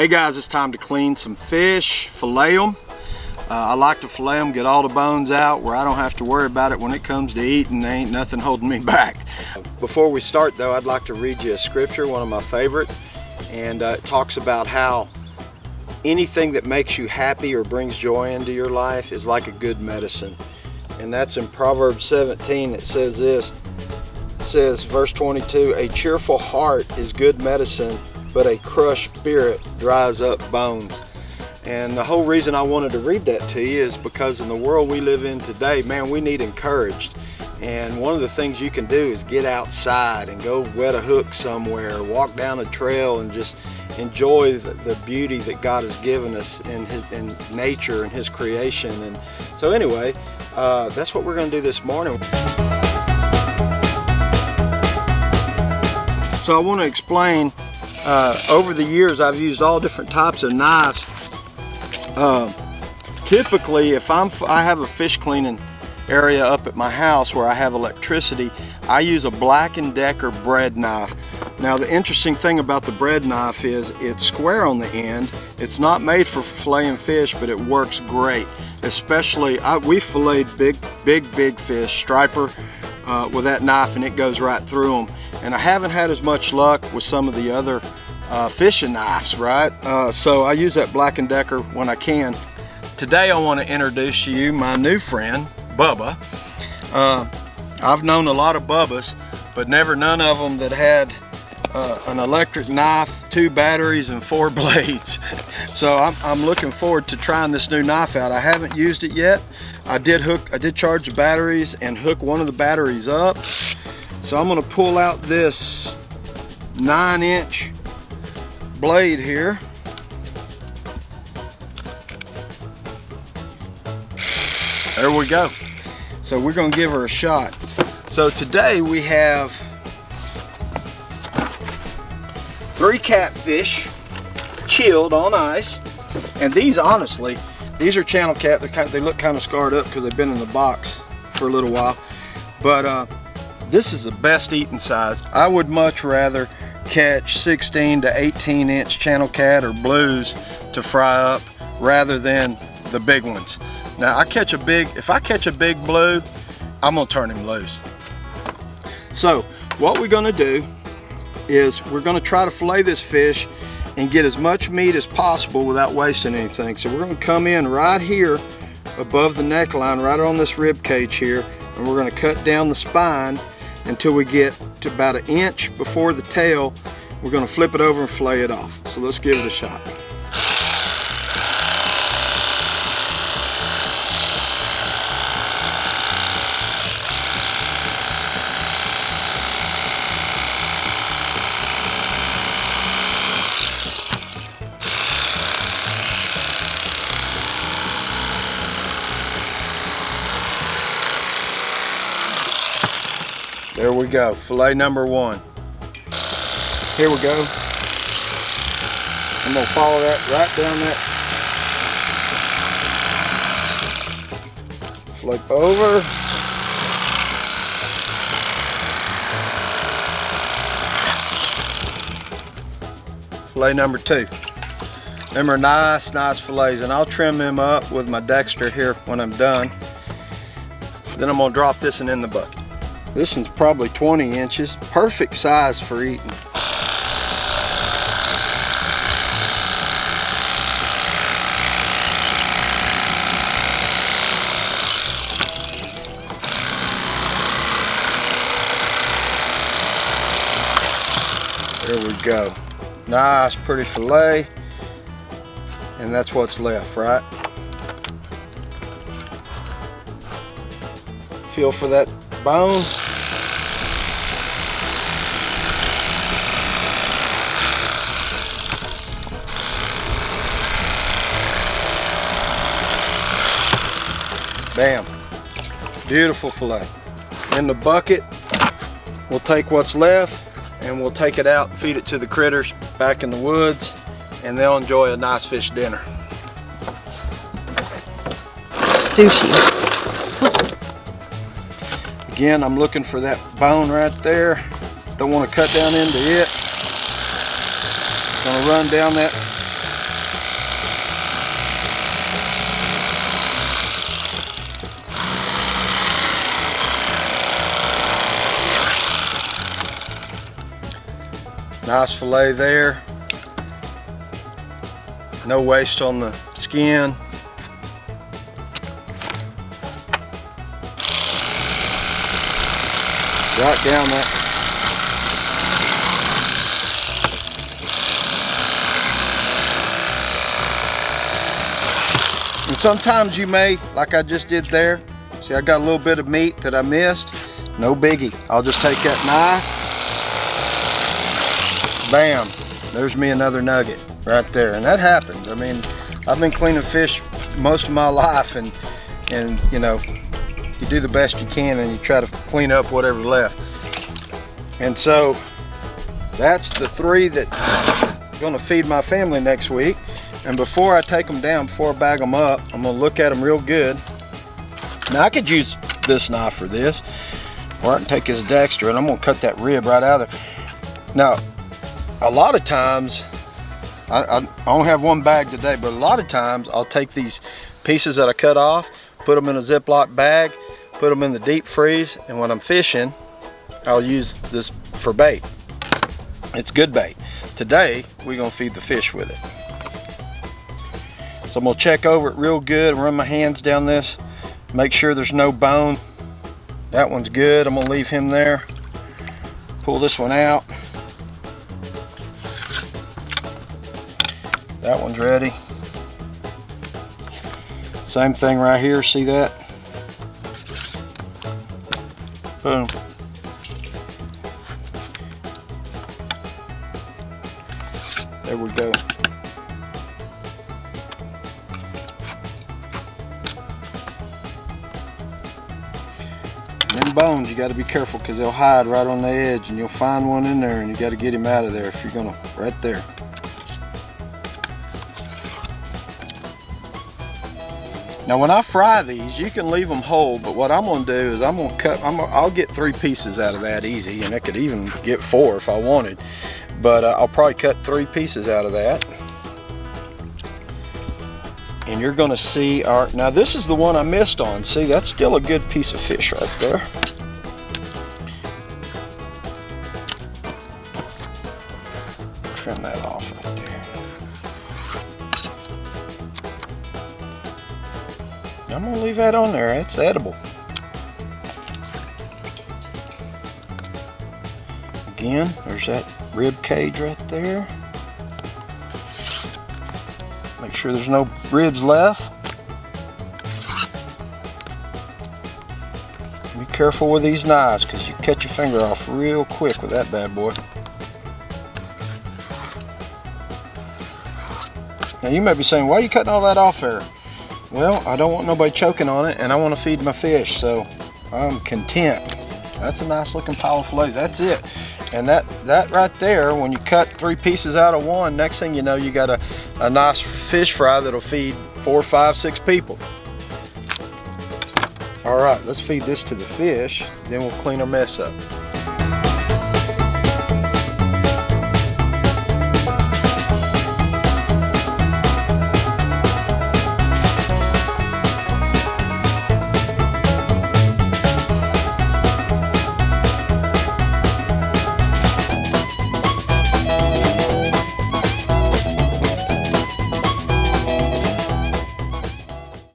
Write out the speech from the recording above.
Hey guys, it's time to clean some fish, fillet them. I like to fillet them, get all the bones out where I don't have to worry about it when it comes to eating. There ain't nothing holding me back. Before we start though, I'd like to read you a scripture, one of my favorite, and it talks about how anything that makes you happy or brings joy into your life is like a good medicine. And that's in Proverbs 17. It says this, it says, verse 22, a cheerful heart is good medicine, but a crushed spirit dries up bones. And the whole reason I wanted to read that to you is because in the world we live in today, man, we need encouraged. And one of the things you can do is get outside and go wet a hook somewhere, walk down a trail and just enjoy the beauty that God has given us in nature and His creation. And so anyway, that's what we're going to do this morning. So I want to explain, over the years I've used all different types of knives. Typically if I have a fish cleaning area up at my house where I have electricity, I use a Black & Decker bread knife. Now the interesting thing about the bread knife is it's square on the end. It's not made for filleting fish, but it works great. Especially, we filleted big fish, striper, with that knife, and it goes right through them. And I haven't had as much luck with some of the other fishing knives, right? So I use that Black & Decker when I can. Today I want to introduce to you my new friend, Bubba. I've known a lot of Bubbas, but never none of them that had an electric knife, 2 batteries, and 4 blades. So I'm looking forward to trying this new knife out. I haven't used it yet. I did charge the batteries and hook one of the batteries up. So I'm going to pull out this 9-inch blade here. There we go. So we're going to give her a shot. So today we have 3 catfish chilled on ice, and these, honestly, these are channel cat. They look kind of scarred up because they've been in the box for a little while, but this is the best eating size. I would much rather catch 16 to 18-inch channel cat or blues to fry up rather than the big ones. Now if I catch a big blue, I'm gonna turn him loose. So what we're gonna do is we're gonna try to fillet this fish and get as much meat as possible without wasting anything. So we're gonna come in right here above the neckline, right on this rib cage here, and we're gonna cut down the spine until we get to about 1 inch before the tail. We're gonna flip it over and fillet it off. So let's give it a shot. There we go, fillet number 1. Here we go. I'm gonna follow that right down that. Flip over. Fillet number 2. Them are nice fillets, and I'll trim them up with my Dexter here when I'm done. Then I'm gonna drop this one in the bucket. This one's probably 20 inches, perfect size for eating. There we go. Nice, pretty fillet. And that's what's left, right? Feel for that bone. Bam, beautiful fillet. In the bucket, we'll take what's left and we'll take it out and feed it to the critters back in the woods, and they'll enjoy a nice fish dinner. Sushi. Again, I'm looking for that bone right there. Don't want to cut down into it. Gonna run down that Nice fillet there. No waste on the skin. Right down that. And sometimes you may, like I just did there, see I got a little bit of meat that I missed. No biggie. I'll just take that knife. Bam. There's me another nugget right there. And that happens. I mean, I've been cleaning fish most of my life, and you know, you do the best you can and you try to clean up whatever's left. And so that's the 3 that I'm gonna feed my family next week. And before I take them down, before I bag them up, I'm gonna look at them real good. Now I could use this knife for this, or I can take this Dexter and I'm gonna cut that rib right out of there. Now, a lot of times, I only have one bag today, but a lot of times I'll take these pieces that I cut off, put them in a Ziploc bag, put them in the deep freeze, and when I'm fishing, I'll use this for bait. It's good bait. Today, we're gonna feed the fish with it. So I'm gonna check over it real good, run my hands down this, make sure there's no bone. That one's good, I'm gonna leave him there. Pull this one out. That one's ready. Same thing right here, see that? Boom. There we go. And them bones, you got to be careful because they'll hide right on the edge, and you'll find one in there and you got to get him out of there if you're gonna, right there. Now when I fry these, you can leave them whole, but what I'm gonna do is I'm gonna cut, I'll get 3 pieces out of that easy, and I could even get 4 if I wanted, but I'll probably cut 3 pieces out of that. And you're gonna see our, now this is the one I missed on. See, that's still a good piece of fish right there. Trim that off right there. I'm gonna leave that on there, it's edible. Again, there's that rib cage right there. Make sure there's no ribs left. Be careful with these knives because you cut your finger off real quick with that bad boy. Now you may be saying, why are you cutting all that off there? Well, I don't want nobody choking on it, and I want to feed my fish, so I'm content. That's a nice looking pile of fillets, that's it. And that right there, when you cut 3 pieces out of one, next thing you know, you got a nice fish fry that'll feed 4, 5, 6 people. All right, let's feed this to the fish, then we'll clean our mess up.